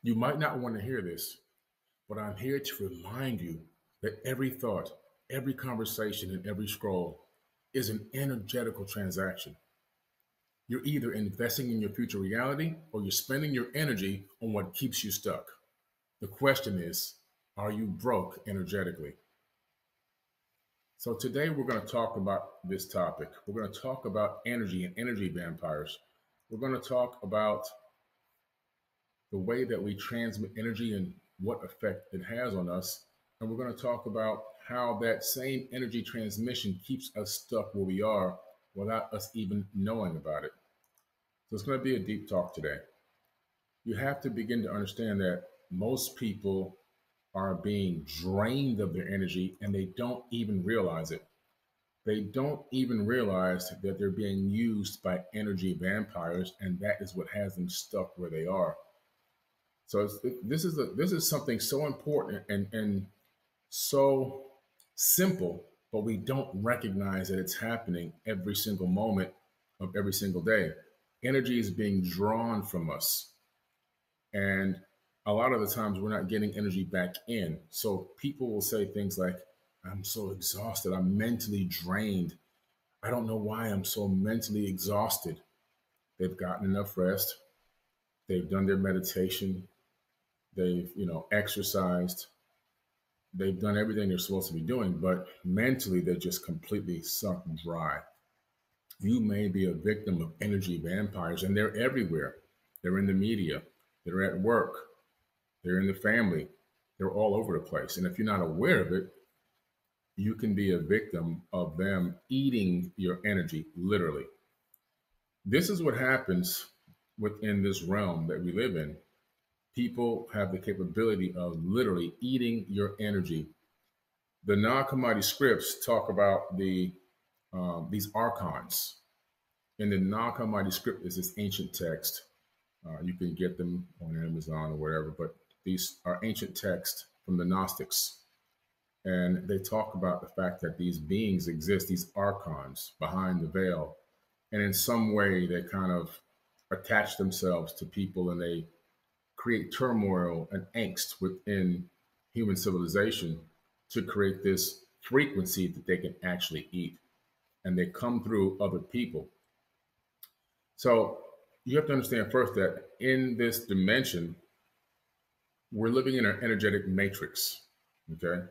You might not want to hear this, but I'm here to remind you that every thought, every conversation, and every scroll is an energetical transaction. You're either investing in your future reality or you're spending your energy on what keeps you stuck. The question is, are you broke energetically? So today we're going to talk about this topic. We're going to talk about energy and energy vampires. We're going to talk about the way that we transmit energy and what effect it has on us. And we're going to talk about how that same energy transmission keeps us stuck where we are without us even knowing about it. So it's going to be a deep talk today. You have to begin to understand that most people are being drained of their energy and they don't even realize it. They don't even realize that they're being used by energy vampires, and that is what has them stuck where they are. So this is something so important and so simple, but we don't recognize that it's happening every single moment of every single day. Energy is being drawn from us, and a lot of the times we're not getting energy back in. So people will say things like, "I'm so exhausted. I'm mentally drained. I don't know why I'm so mentally exhausted." They've gotten enough rest. They've done their meditation. They've, exercised. They've done everything they're supposed to be doing, but mentally they're just completely sucked dry. You may be a victim of energy vampires, and they're everywhere. They're in the media. They're at work. They're in the family. They're all over the place. And if you're not aware of it, you can be a victim of them eating your energy, literally. This is what happens within this realm that we live in. People have the capability of literally eating your energy. The Nag Hammadi scripts talk about these archons. And the Nag Hammadi script is this ancient text. You can get them on Amazon or wherever, but these are ancient texts from the Gnostics. And they talk about the fact that these beings exist, these archons behind the veil. And in some way, they kind of attach themselves to people and they create turmoil and angst within human civilization to create this frequency that they can actually eat. And they come through other people. So you have to understand first that in this dimension, we're living in an energetic matrix. Okay.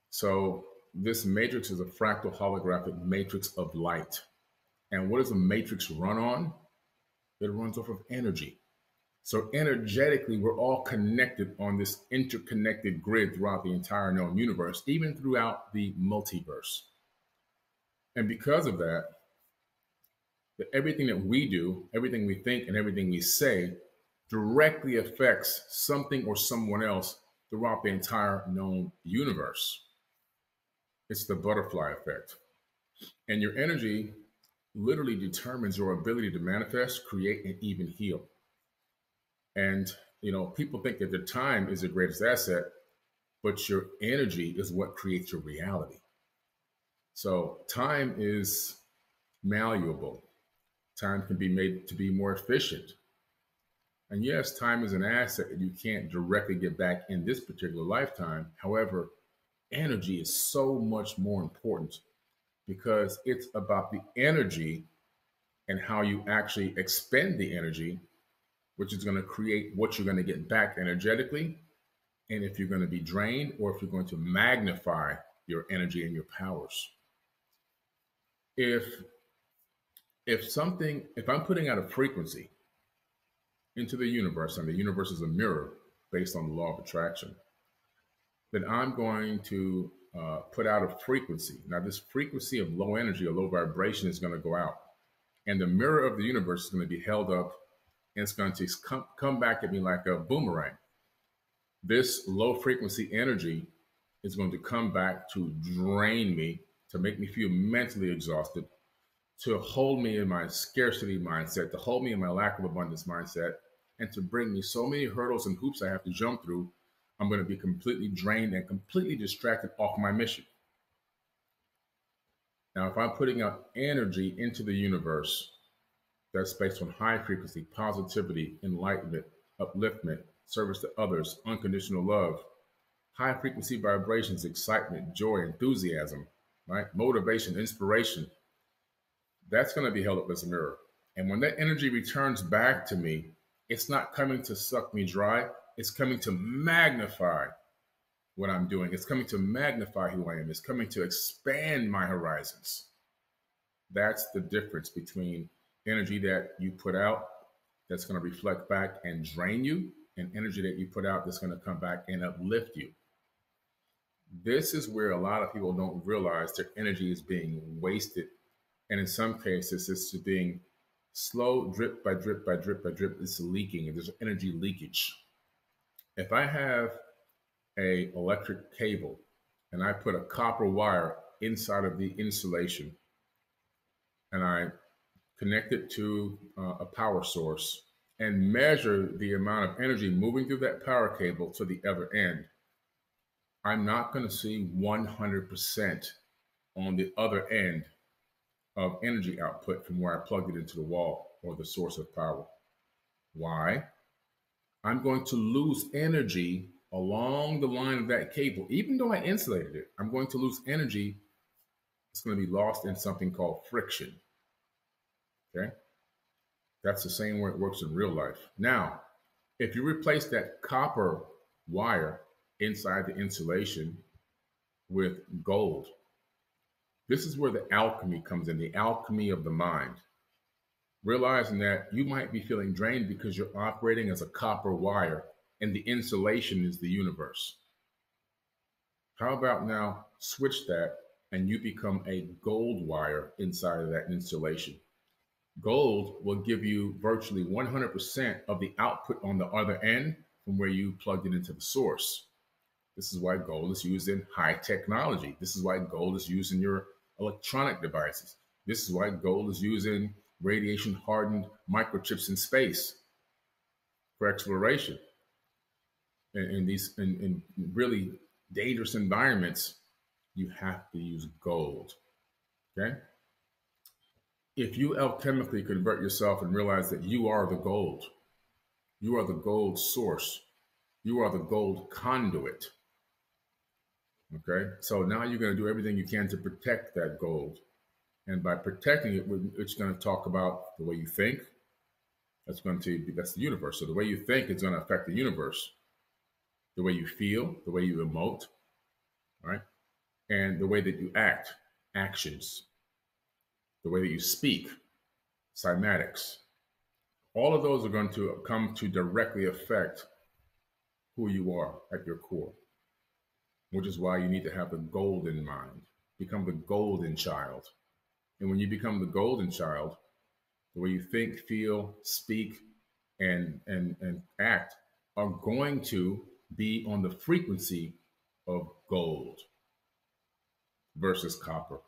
So this matrix is a fractal holographic matrix of light. And what does a matrix run on? It runs off of energy. So energetically, we're all connected on this interconnected grid throughout the entire known universe, even throughout the multiverse. And because of that, everything that we do, everything we think, and everything we say directly affects something or someone else throughout the entire known universe. It's the butterfly effect. And your energy literally determines your ability to manifest, create, and even heal. And, people think that their time is the greatest asset, but your energy is what creates your reality. So time is malleable. Time can be made to be more efficient. And yes, time is an asset that you can't directly get back in this particular lifetime. However, energy is so much more important because it's about the energy and how you actually expend the energy, which is going to create what you're going to get back energetically. And if you're going to be drained or if you're going to magnify your energy and your powers. If if I'm putting out a frequency into the universe, and the universe is a mirror based on the law of attraction, then I'm going to put out a frequency. Now, this frequency of low energy or low vibration is going to go out, and the mirror of the universe is going to be held up, and it's going to come back at me like a boomerang. This low frequency energy is going to come back to drain me, to make me feel mentally exhausted, to hold me in my scarcity mindset, to hold me in my lack of abundance mindset, and to bring me so many hurdles and hoops I have to jump through. I'm going to be completely drained and completely distracted off my mission. Now, if I'm putting out energy into the universe that's based on high frequency, positivity, enlightenment, upliftment, service to others, unconditional love, high frequency vibrations, excitement, joy, enthusiasm, right? Motivation, inspiration. That's going to be held up as a mirror. And when that energy returns back to me, it's not coming to suck me dry. It's coming to magnify what I'm doing. It's coming to magnify who I am. It's coming to expand my horizons. That's the difference between energy that you put out that's going to reflect back and drain you, and energy that you put out that's going to come back and uplift you. This is where a lot of people don't realize their energy is being wasted. And in some cases, it's being slow, drip by drip by drip by drip. It's leaking, and there's energy leakage. If I have a electric cable and I put a copper wire inside of the insulation and I connect it to a power source and measure the amount of energy moving through that power cable to the other end, I'm not going to see 100% on the other end of energy output from where I plugged it into the wall or the source of power. Why? I'm going to lose energy along the line of that cable. Even though I insulated it, I'm going to lose energy. It's going to be lost in something called friction. Okay? That's the same way it works in real life. Now, if you replace that copper wire inside the insulation with gold, this is where the alchemy comes in, the alchemy of the mind. Realizing that you might be feeling drained because you're operating as a copper wire and the insulation is the universe. How about now switch that and you become a gold wire inside of that insulation? Gold will give you virtually 100% of the output on the other end from where you plugged it into the source. This is why gold is used in high technology. This is why gold is used in your electronic devices. This is why gold is used in radiation hardened microchips in space for exploration. In really dangerous environments, you have to use gold. Okay? If you alchemically convert yourself and realize that you are the gold, you are the gold source, you are the gold conduit. Okay? So now you're going to do everything you can to protect that gold. And by protecting it, it's going to talk about the way you think. That's the universe. So the way you think is going to affect the universe. The way you feel, the way you emote, right? And the way that you act, actions. The way that you speak, cymatics. All of those are going to come to directly affect who you are at your core, which is why you need to have the golden mind. Become the golden child. And when you become the golden child, the way you think, feel, speak, and act are going to be on the frequency of gold versus copper.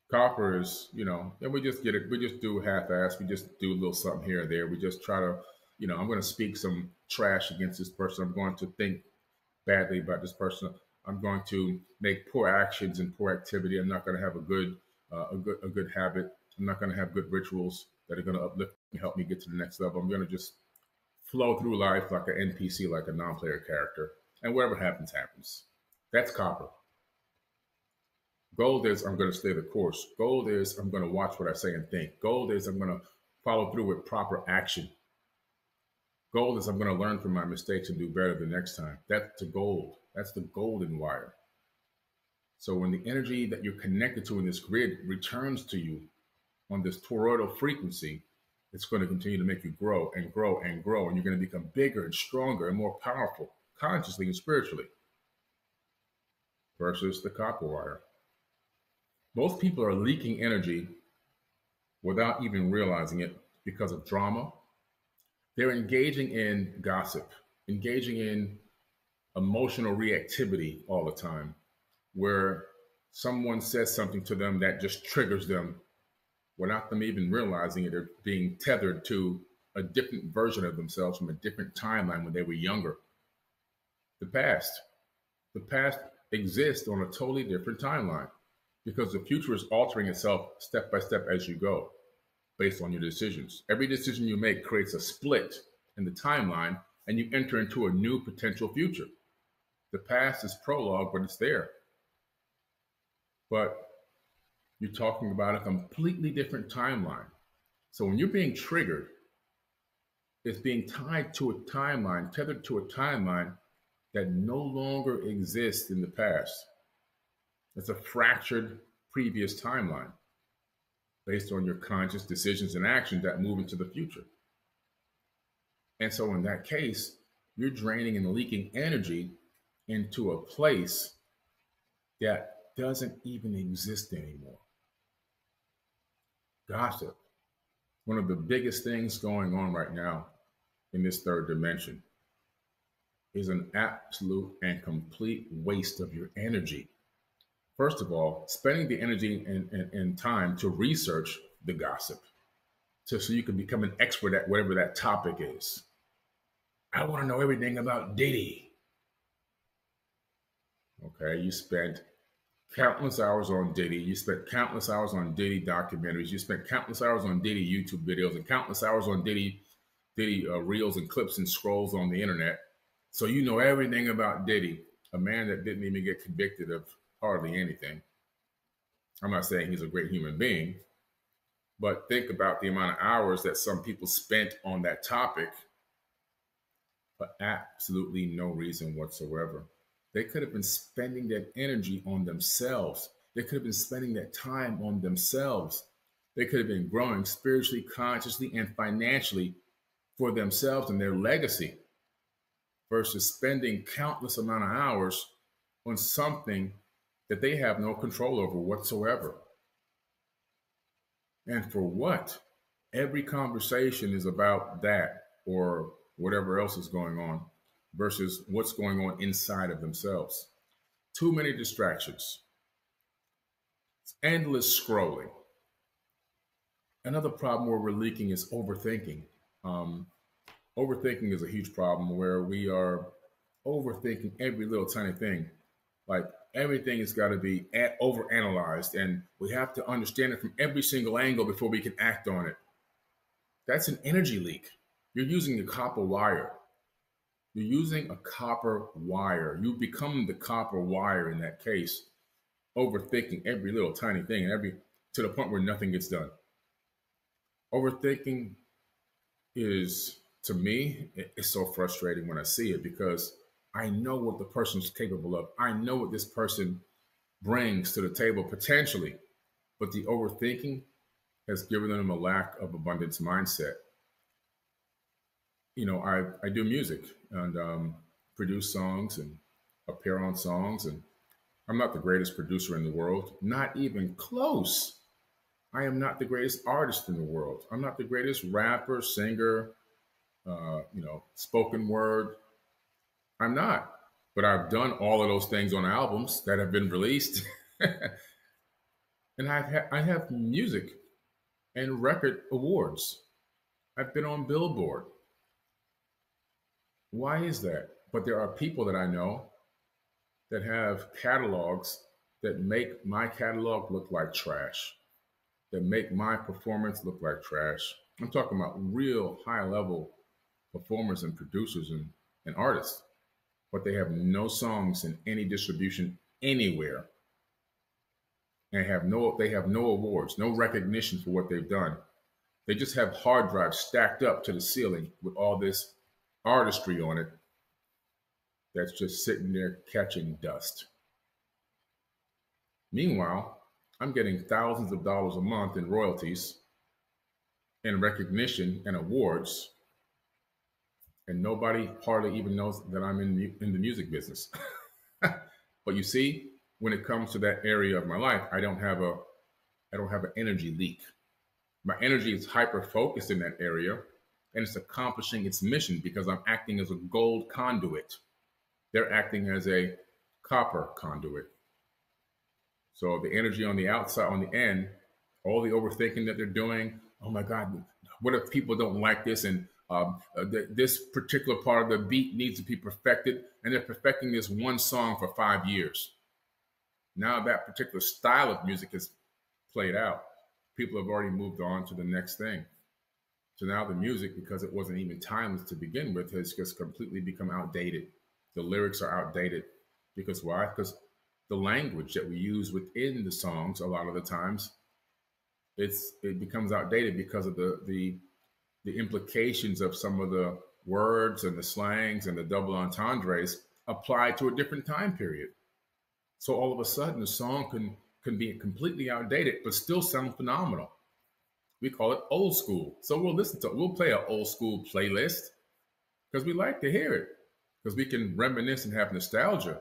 Copper is, and we just get it. We just do half-ass. We just do a little something here or there. We just try to, I'm going to speak some trash against this person. I'm going to think badly about this person. I'm going to make poor actions and poor activity. I'm not going to have a good habit. I'm not going to have good rituals that are going to uplift me, help me get to the next level. I'm going to just flow through life like an NPC, like a non-player character, and whatever happens, happens. That's copper. Gold is I'm going to stay the course. Gold is I'm going to watch what I say and think. Gold is I'm going to follow through with proper action. Gold is I'm going to learn from my mistakes and do better the next time. That's the gold. That's the golden wire. So when the energy that you're connected to in this grid returns to you on this toroidal frequency, it's going to continue to make you grow and grow and grow. And you're going to become bigger and stronger and more powerful, consciously and spiritually, versus the copper wire. Most people are leaking energy without even realizing it because of drama. They're engaging in gossip, engaging in emotional reactivity all the time, where someone says something to them that just triggers them without them even realizing it. They're being tethered to a different version of themselves from a different timeline when they were younger. The past exists on a totally different timeline because the future is altering itself step by step as you go based on your decisions. Every decision you make creates a split in the timeline and you enter into a new potential future. The past is prologue, but it's there. But you're talking about a completely different timeline. So when you're being triggered, it's being tied to a timeline, tethered to a timeline that no longer exists in the past. It's a fractured previous timeline based on your conscious decisions and actions that move into the future. And so in that case, you're draining and leaking energy into a place that doesn't even exist anymore. Gossip, one of the biggest things going on right now in this third dimension, is an absolute and complete waste of your energy. First of all, spending the energy and time to research the gossip so you can become an expert at whatever that topic is. I want to know everything about Diddy. Okay, you spent countless hours on Diddy. You spent countless hours on Diddy documentaries. You spent countless hours on Diddy YouTube videos and countless hours on Diddy reels and clips and scrolls on the internet. So you know everything about Diddy, a man that didn't even get convicted of hardly anything. I'm not saying he's a great human being, but think about the amount of hours that some people spent on that topic for absolutely no reason whatsoever. They could have been spending that energy on themselves. They could have been spending that time on themselves. They could have been growing spiritually, consciously, and financially for themselves and their legacy versus spending countless amount of hours on something that they have no control over whatsoever. And for what? Every conversation is about that or whatever else is going on versus what's going on inside of themselves. Too many distractions. It's endless scrolling. Another problem where we're leaking is overthinking. Overthinking is a huge problem where we are overthinking every little tiny thing. Like everything has got to be overanalyzed, and we have to understand it from every single angle before we can act on it. That's an energy leak. You're using a copper wire. You're using a copper wire. You become the copper wire in that case, overthinking every little tiny thing, and to the point where nothing gets done. Overthinking is, to me, it's so frustrating when I see it because I know what the person's capable of. I know what this person brings to the table potentially, but the overthinking has given them a lack of abundance mindset. You know, I do music and produce songs and appear on songs, and I'm not the greatest producer in the world, not even close. I am not the greatest artist in the world. I'm not the greatest rapper, singer, spoken word. I'm not. But I've done all of those things on albums that have been released. And I have music and record awards. I've been on Billboard. Why is that? But there are people that I know that have catalogs that make my catalog look like trash, that make my performance look like trash. I'm talking about real high level performers and producers and artists, but they have no songs in any distribution anywhere. And they have no awards, no recognition for what they've done. They just have hard drives stacked up to the ceiling with all this artistry on it that's just sitting there catching dust. Meanwhile, I'm getting thousands of dollars a month in royalties and recognition and awards, and nobody hardly even knows that I'm in the music business. But you see, when it comes to that area of my life, I don't have an energy leak. My energy is hyper focused in that area, and it's accomplishing its mission because I'm acting as a gold conduit. They're acting as a copper conduit. So the energy on the outside, on the end, all the overthinking that they're doing. Oh my God, what if people don't like this? And this particular part of the beat needs to be perfected. And they're perfecting this one song for 5 years. Now that particular style of music is played out. People have already moved on to the next thing. So now the music, because it wasn't even timeless to begin with, has just completely become outdated. The lyrics are outdated. Because why? Because the language that we use within the songs, a lot of the times, it becomes outdated because of the implications of some of the words and the slangs and the double entendres applied to a different time period. So all of a sudden, the song can be completely outdated, but still sound phenomenal. We call it old school. So we'll play an old school playlist because we like to hear it because we can reminisce and have nostalgia.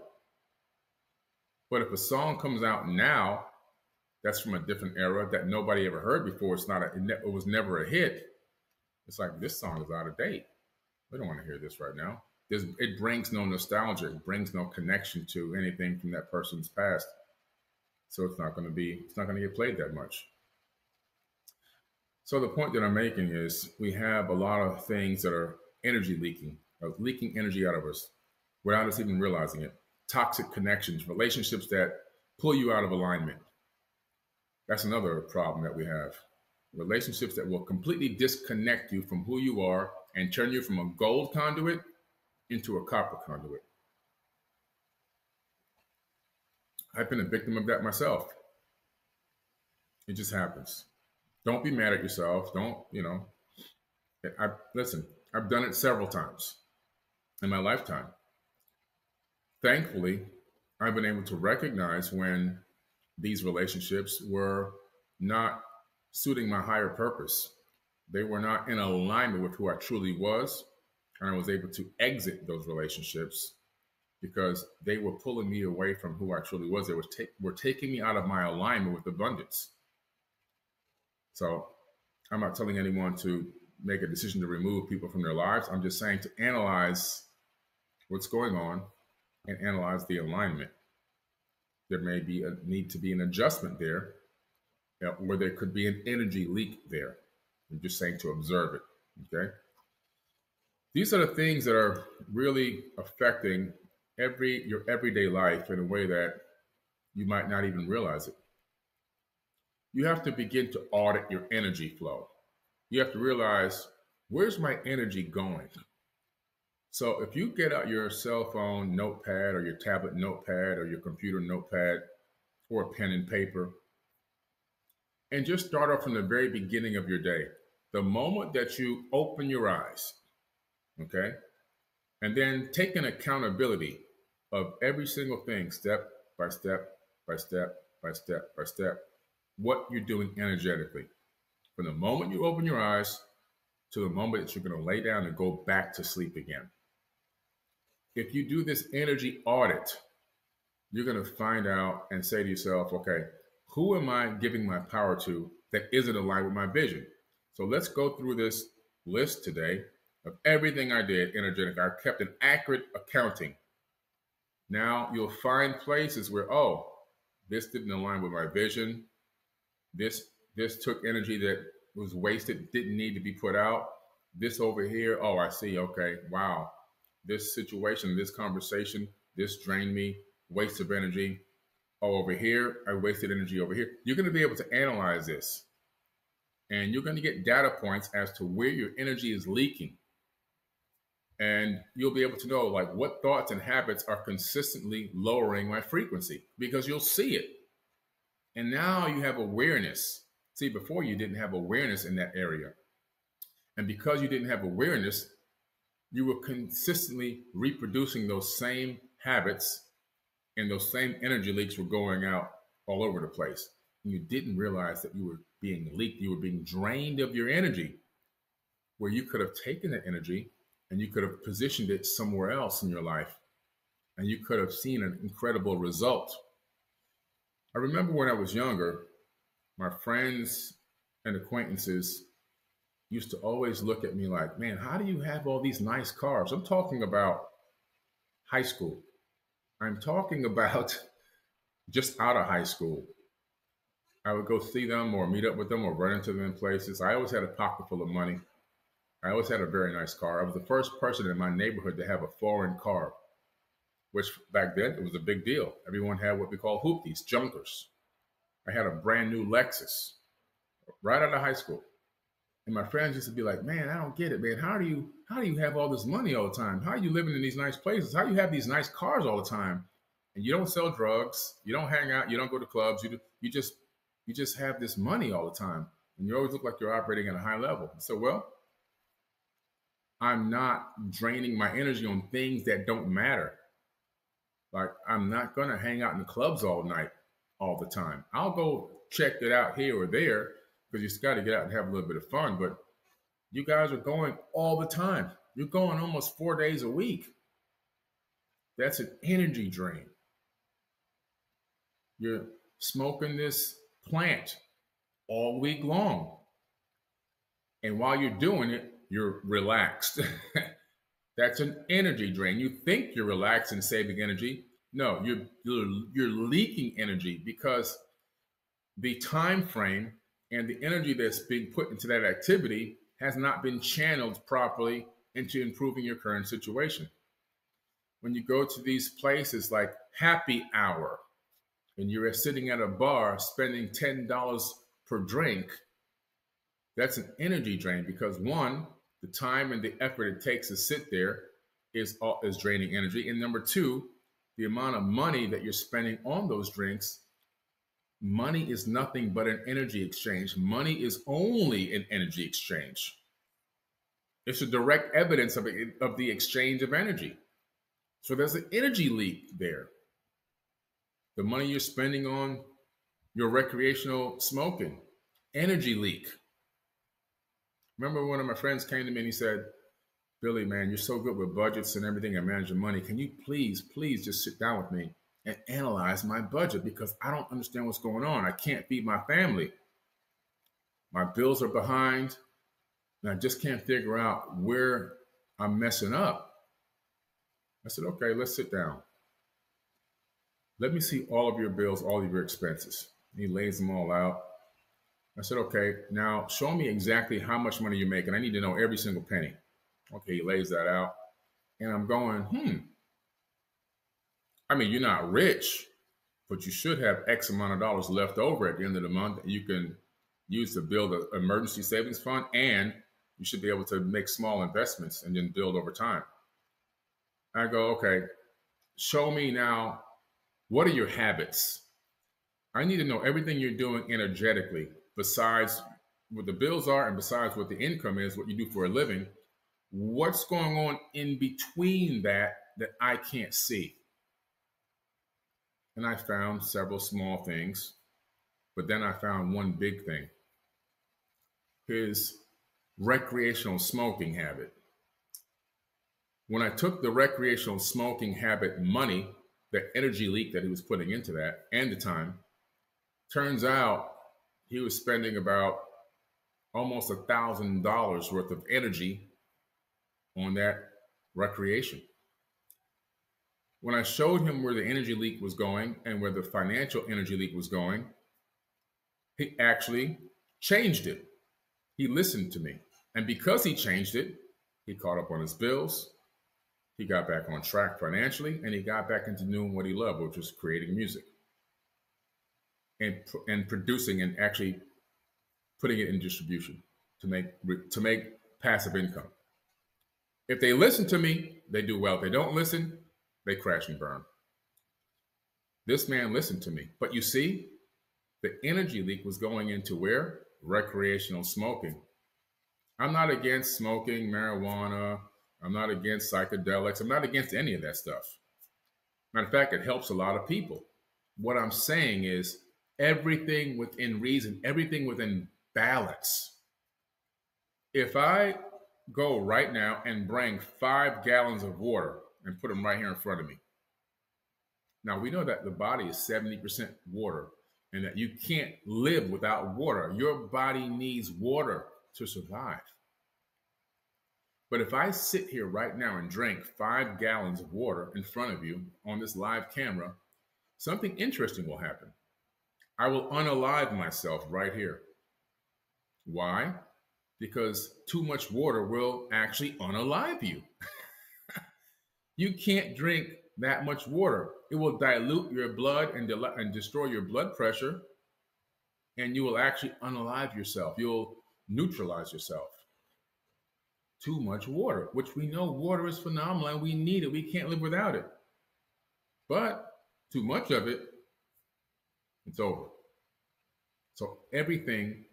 But if a song comes out now that's from a different era that nobody ever heard before, it was never a hit. It's like this song is out of date. We don't want to hear this right now. It brings no nostalgia. It brings no connection to anything from that person's past. So it's not going to get played that much. So the point that I'm making is we have a lot of things that are energy leaking, leaking energy out of us without us even realizing it. Toxic connections, relationships that pull you out of alignment. That's another problem that we have. Relationships that will completely disconnect you from who you are and turn you from a gold conduit into a copper conduit. I've been a victim of that myself. It just happens. Don't be mad at yourself. Don't, you know, listen, I've done it several times in my lifetime. Thankfully, I've been able to recognize when these relationships were not suiting my higher purpose. They were not in alignment with who I truly was. And I was able to exit those relationships because they were pulling me away from who I truly was. They were taking me out of my alignment with abundance. So I'm not telling anyone to make a decision to remove people from their lives. I'm just saying to analyze what's going on and analyze the alignment. There may be a need to be an adjustment there, where there could be an energy leak there. I'm just saying to observe it. Okay. These are the things that are really affecting your everyday life in a way that you might not even realize it. You have to begin to audit your energy flow. You have to realize, where's my energy going? So if you get out your cell phone notepad or your tablet notepad or your computer notepad or a pen and paper and just start off from the very beginning of your day, the moment that you open your eyes, okay, and then take an accountability of every single thing, step by step by step by step by step, what you're doing energetically. From the moment you open your eyes to the moment that you're going to lay down and go back to sleep again. If you do this energy audit, you're going to find out and say to yourself, okay, who am I giving my power to that isn't aligned with my vision? So let's go through this list today of everything I did energetic. I kept an accurate accounting. Now you'll find places where, oh, this didn't align with my vision. This took energy that was wasted, didn't need to be put out. This over here, oh, I see. Okay, wow. This situation, this conversation, this drained me, waste of energy. Oh, over here, I wasted energy over here. You're going to be able to analyze this. And you're going to get data points as to where your energy is leaking. And you'll be able to know like what thoughts and habits are consistently lowering my frequency because you'll see it. And now you have awareness. See, before you didn't have awareness in that area. And because you didn't have awareness, you were consistently reproducing those same habits and those same energy leaks were going out all over the place. And you didn't realize that you were being leaked. You were being drained of your energy where you could have taken that energy and you could have positioned it somewhere else in your life. And you could have seen an incredible result. I remember when I was younger, my friends and acquaintances used to always look at me like, man, how do you have all these nice cars? I'm talking about high school. I'm talking about just out of high school. I would go see them or meet up with them or run into them in places. I always had a pocket full of money. I always had a very nice car. I was the first person in my neighborhood to have a foreign car, which back then it was a big deal. Everyone had what we call hoopties, junkers. I had a brand new Lexus right out of high school. And my friends used to be like, man, I don't get it, man. How do you have all this money all the time? How are you living in these nice places? How do you have these nice cars all the time? And you don't sell drugs, you don't hang out, you don't go to clubs, you just have this money all the time. And you always look like you're operating at a high level. So well, I'm not draining my energy on things that don't matter. Like I'm not gonna hang out in the clubs all night, all the time. I'll go check it out here or there because you just got to get out and have a little bit of fun. But you guys are going all the time. You're going almost 4 days a week. That's an energy drain. You're smoking this plant all week long. And while you're doing it, you're relaxed. That's an energy drain. You think you're relaxed and saving energy. No, you're leaking energy because the time frame and the energy that's being put into that activity has not been channeled properly into improving your current situation. When you go to these places like happy hour and you're sitting at a bar spending $10 per drink, that's an energy drain because one, the time and the effort it takes to sit there is draining energy. And number two, the amount of money that you're spending on those drinks, money is nothing but an energy exchange. Money is only an energy exchange. It's a direct evidence of the exchange of energy. So there's an energy leak there. The money you're spending on your recreational smoking, energy leak. Remember one of my friends came to me and he said, Billy, man, you're so good with budgets and everything and managing money. Can you please just sit down with me and analyze my budget because I don't understand what's going on. I can't feed my family. My bills are behind and I just can't figure out where I'm messing up. I said, okay, let's sit down. Let me see all of your bills, all of your expenses. He lays them all out. I said, okay, now show me exactly how much money you're making. I need to know every single penny. Okay, he lays that out. And I'm going, I mean, you're not rich, but you should have X amount of dollars left over at the end of the month that you can use to build an emergency savings fund, and you should be able to make small investments and then build over time. I go, okay, show me now, what are your habits? I need to know everything you're doing energetically, besides what the bills are and besides what the income is, what you do for a living. What's going on in between that I can't see? And I found several small things, but then I found one big thing. His recreational smoking habit. When I took the recreational smoking habit money, the energy leak that he was putting into that, and the time, turns out he was spending about almost $1,000 worth of energy on that recreation. When I showed him where the energy leak was going and where the financial energy leak was going, he actually changed it. He listened to me. And because he changed it, he caught up on his bills. He got back on track financially, and he got back into doing what he loved, which was creating music and producing and actually putting it in distribution to make passive income. If they listen to me, they do well. If they don't listen, they crash and burn. This man listened to me. But you see, the energy leak was going into where? Recreational smoking. I'm not against smoking marijuana. I'm not against psychedelics. I'm not against any of that stuff. Matter of fact, it helps a lot of people. What I'm saying is everything within reason, everything within balance. If I go right now and bring 5 gallons of water and put them right here in front of me. Now, we know that the body is 70% water and that you can't live without water. Your body needs water to survive. But if I sit here right now and drink 5 gallons of water in front of you on this live camera, something interesting will happen. I will unalive myself right here. Why? Because too much water will actually unalive you. You can't drink that much water. It will dilute your blood and destroy your blood pressure, and you will actually unalive yourself. You'll neutralize yourself. Too much water, which we know water is phenomenal and we need it. We can't live without it. But too much of it, it's over. So everything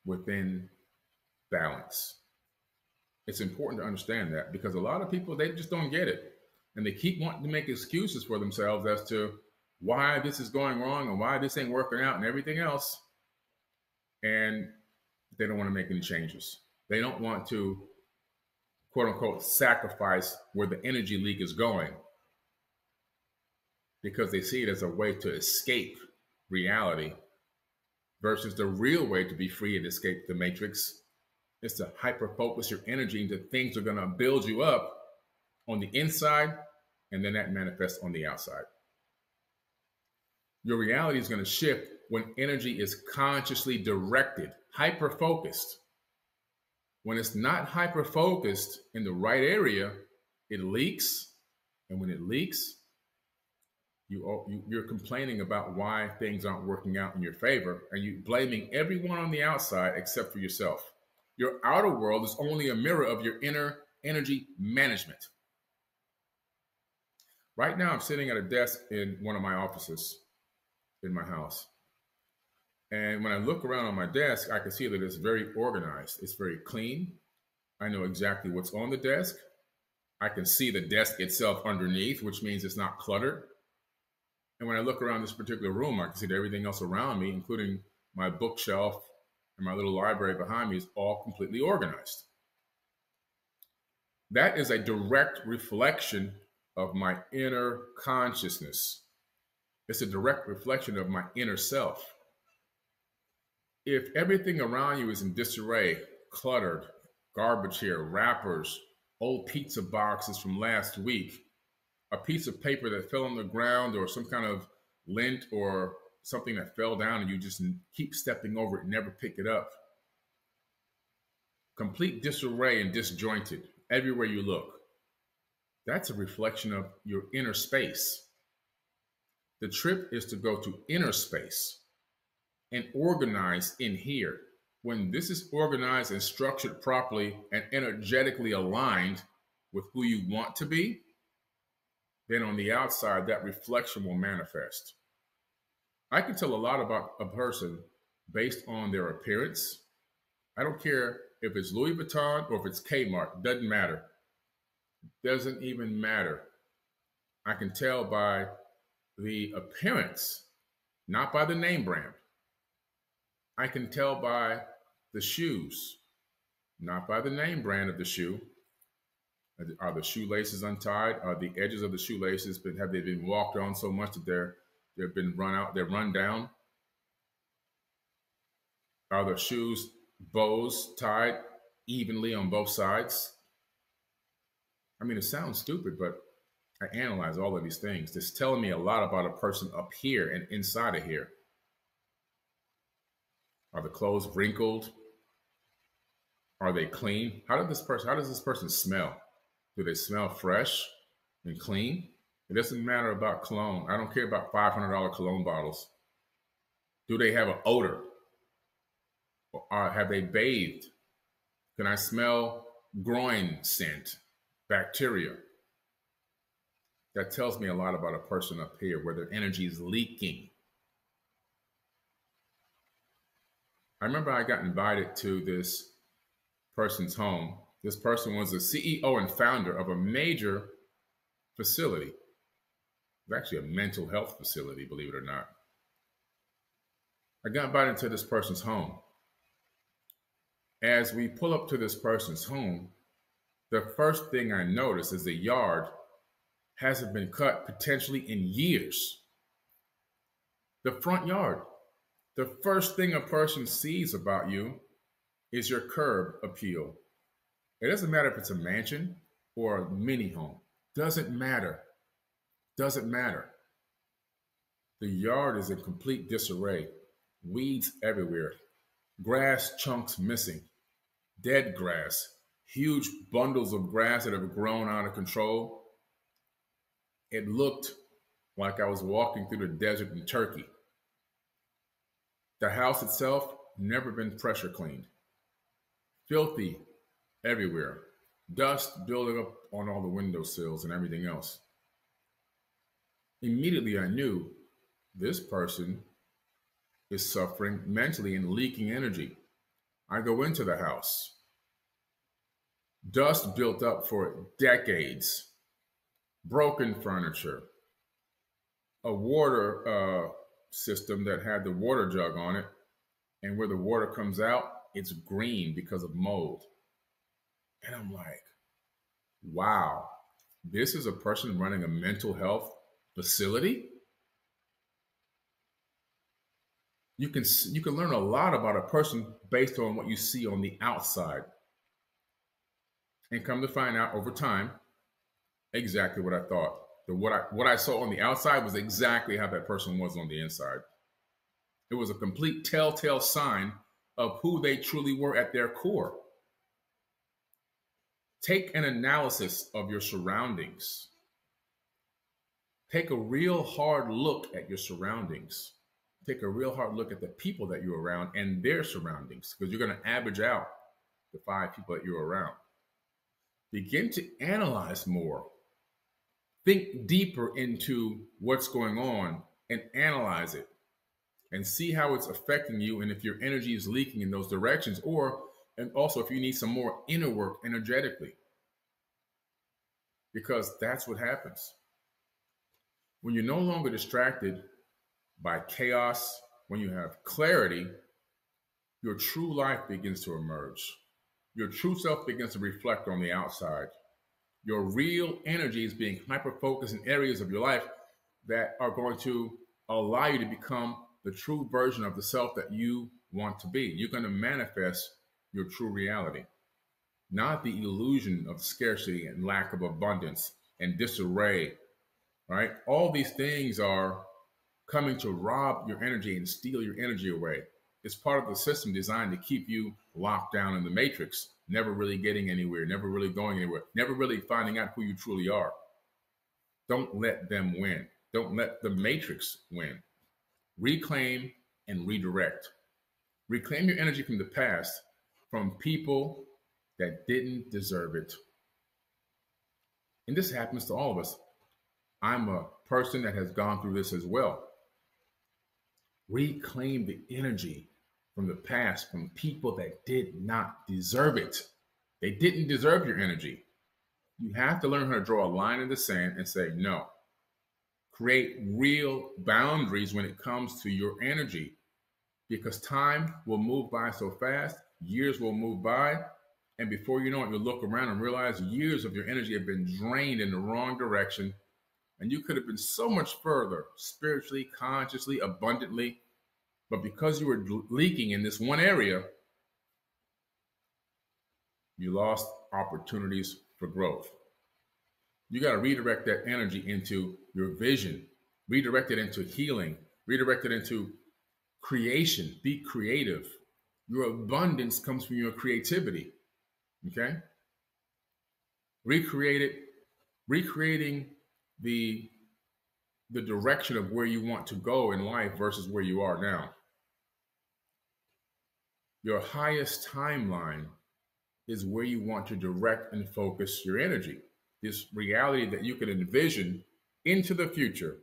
within balance. It's important to understand that because a lot of people, they just don't get it. And they keep wanting to make excuses for themselves as to why this is going wrong and why this ain't working out and everything else. And they don't want to make any changes. They don't want to, quote unquote, sacrifice where the energy leak is going because they see it as a way to escape reality versus the real way to be free and escape the matrix is to hyper focus your energy into things that are going to build you up on the inside, and then that manifests on the outside. Your reality is going to shift when energy is consciously directed, hyper focused. When it's not hyper focused in the right area, it leaks, and when it leaks, you're complaining about why things aren't working out in your favor, and you're blaming everyone on the outside except for yourself. Your outer world is only a mirror of your inner energy management. Right now, I'm sitting at a desk in one of my offices in my house. And when I look around on my desk, I can see that it's very organized. It's very clean. I know exactly what's on the desk. I can see the desk itself underneath, which means it's not cluttered. And when I look around this particular room, I can see that everything else around me, including my bookshelf and my little library behind me, is all completely organized. That is a direct reflection of my inner consciousness. It's a direct reflection of my inner self. If everything around you is in disarray, cluttered, garbage here, wrappers, old pizza boxes from last week, a piece of paper that fell on the ground or some kind of lint or something that fell down and you just keep stepping over it and never pick it up. Complete disarray and disjointed everywhere you look. That's a reflection of your inner space. The trip is to go to inner space and organize in here. When this is organized and structured properly and energetically aligned with who you want to be, then on the outside, that reflection will manifest. I can tell a lot about a person based on their appearance. I don't care if it's Louis Vuitton or if it's Kmart, doesn't matter. Doesn't even matter. I can tell by the appearance, not by the name brand. I can tell by the shoes, not by the name brand of the shoe. Are the shoelaces untied? Are the edges of the shoelaces have they been walked on so much that they've been run out, they're run down? Are the shoes bows tied evenly on both sides? I mean, it sounds stupid, but I analyze all of these things. It's telling me a lot about a person up here and inside of here. Are the clothes wrinkled? Are they clean? How does this person smell? Do they smell fresh and clean? It doesn't matter about cologne. I don't care about $500 cologne bottles. Do they have an odor? Or have they bathed? Can I smell groin scent, bacteria? That tells me a lot about a person up here, where their energy is leaking. I remember I got invited to this person's home. This person was the CEO and founder of a major facility. It's actually a mental health facility, believe it or not. I got invited to this person's home. As we pull up to this person's home, the first thing I notice is the yard hasn't been cut potentially in years. The front yard. The first thing a person sees about you is your curb appeal. It doesn't matter if it's a mansion or a mini home. Doesn't matter. Doesn't matter. The yard is in complete disarray. Weeds everywhere. Grass chunks missing. Dead grass. Huge bundles of grass that have grown out of control. It looked like I was walking through the desert in Turkey. The house itself never been pressure cleaned. filthy everywhere, dust building up on all the windowsills and everything else. Immediately, I knew this person is suffering mentally and leaking energy. I go into the house, dust built up for decades, broken furniture, a water system that had the water jug on it, and where the water comes out, it's green because of mold. And I'm like, wow, this is a person running a mental health facility. You can learn a lot about a person based on what you see on the outside, and come to find out over time exactly what I thought. What I saw on the outside was exactly how that person was on the inside. It was a complete telltale sign of who they truly were at their core. Take an analysis of your surroundings. Take a real hard look at your surroundings. Take a real hard look at the people that you're around and their surroundings, because you're going to average out the 5 people that you're around. Begin to analyze more. Think deeper into what's going on and analyze it and see how it's affecting you, and if your energy is leaking in those directions, and also if you need some more inner work energetically, because that's what happens. When you're no longer distracted by chaos, when you have clarity, your true life begins to emerge. Your true self begins to reflect on the outside. Your real energy is being hyper-focused in areas of your life that are going to allow you to become the true version of the self that you want to be. You're going to manifest your true reality, not the illusion of scarcity and lack of abundance and disarray, right? All these things are coming to rob your energy and steal your energy away. It's part of the system designed to keep you locked down in the matrix, never really getting anywhere, never really going anywhere, never really finding out who you truly are. Don't let them win. Don't let the matrix win. Reclaim and redirect. Reclaim your energy from the past, from people that didn't deserve it. And this happens to all of us. I'm a person that has gone through this as well. Reclaim the energy from the past, from people that did not deserve it. They didn't deserve your energy. You have to learn how to draw a line in the sand and say no. Create real boundaries when it comes to your energy, because time will move by so fast, years will move by, and before you know it, you'll look around and realize years of your energy have been drained in the wrong direction, and you could have been so much further spiritually, consciously, abundantly, but because you were leaking in this one area, you lost opportunities for growth. You got to redirect that energy into your vision, redirect it into healing, redirect it into creation. Be creative. Your abundance comes from your creativity. Okay? Recreating the direction of where you want to go in life versus where you are now. Your highest timeline is where you want to direct and focus your energy. This reality that you can envision into the future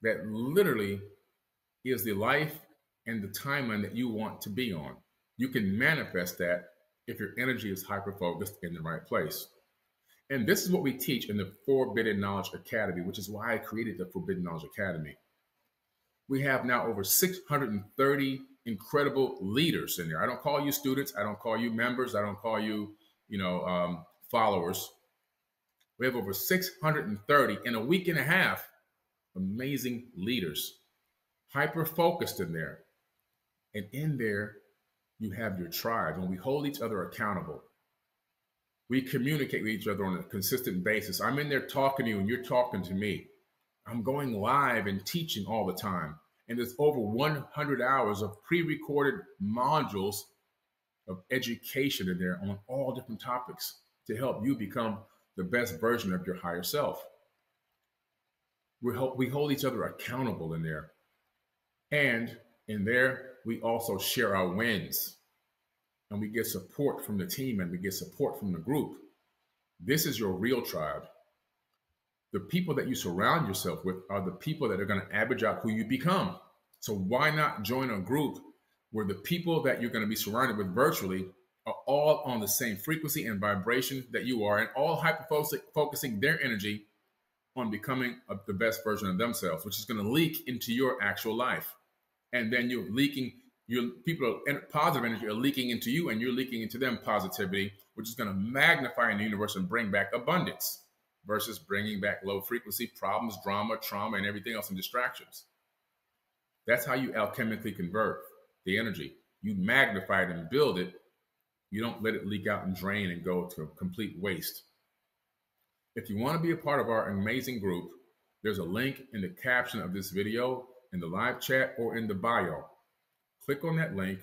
that literally is the life and the timeline that you want to be on. You can manifest that if your energy is hyper-focused in the right place. And this is what we teach in the Forbidden Knowledge Academy, which is why I created the Forbidden Knowledge Academy. We have now over 630 incredible leaders in there. I don't call you students. I don't call you members. I don't call you, followers. We have over 630 in a week and a half, amazing leaders, hyper-focused in there. And in there, you have your tribe, and we hold each other accountable. We communicate with each other on a consistent basis. I'm in there talking to you, and you're talking to me. I'm going live and teaching all the time. And there's over 100 hours of pre-recorded modules of education in there on all different topics to help you become the best version of your higher self. We hold each other accountable in there. And in there, we also share our wins. and we get support from the team and we get support from the group, this is your real tribe. The people that you surround yourself with are the people that are going to average out who you become. So why not join a group where the people that you're going to be surrounded with virtually are all on the same frequency and vibration that you are, and all hyper-focusing their energy on becoming the best version of themselves, which is going to leak into your actual life. And then you're leaking, positive energy are leaking into you, and you're leaking into them positivity, which is going to magnify in the universe and bring back abundance versus bringing back low frequency problems, drama, trauma, and everything else and distractions. That's how you alchemically convert the energy. You magnify it and build it. You don't let it leak out and drain and go to complete waste. If you want to be a part of our amazing group, there's a link in the caption of this video, in the live chat, or in the bio. Click on that link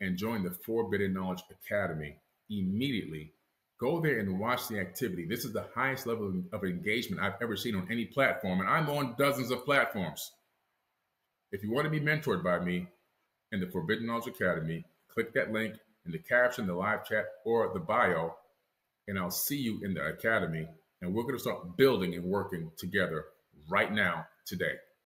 and join the Forbidden Knowledge Academy immediately. Go there and watch the activity. This is the highest level of engagement I've ever seen on any platform, and I'm on dozens of platforms. If you want to be mentored by me in the Forbidden Knowledge Academy, click that link in the caption, the live chat, or the bio, and I'll see you in the academy. And we're going to start building and working together right now, today.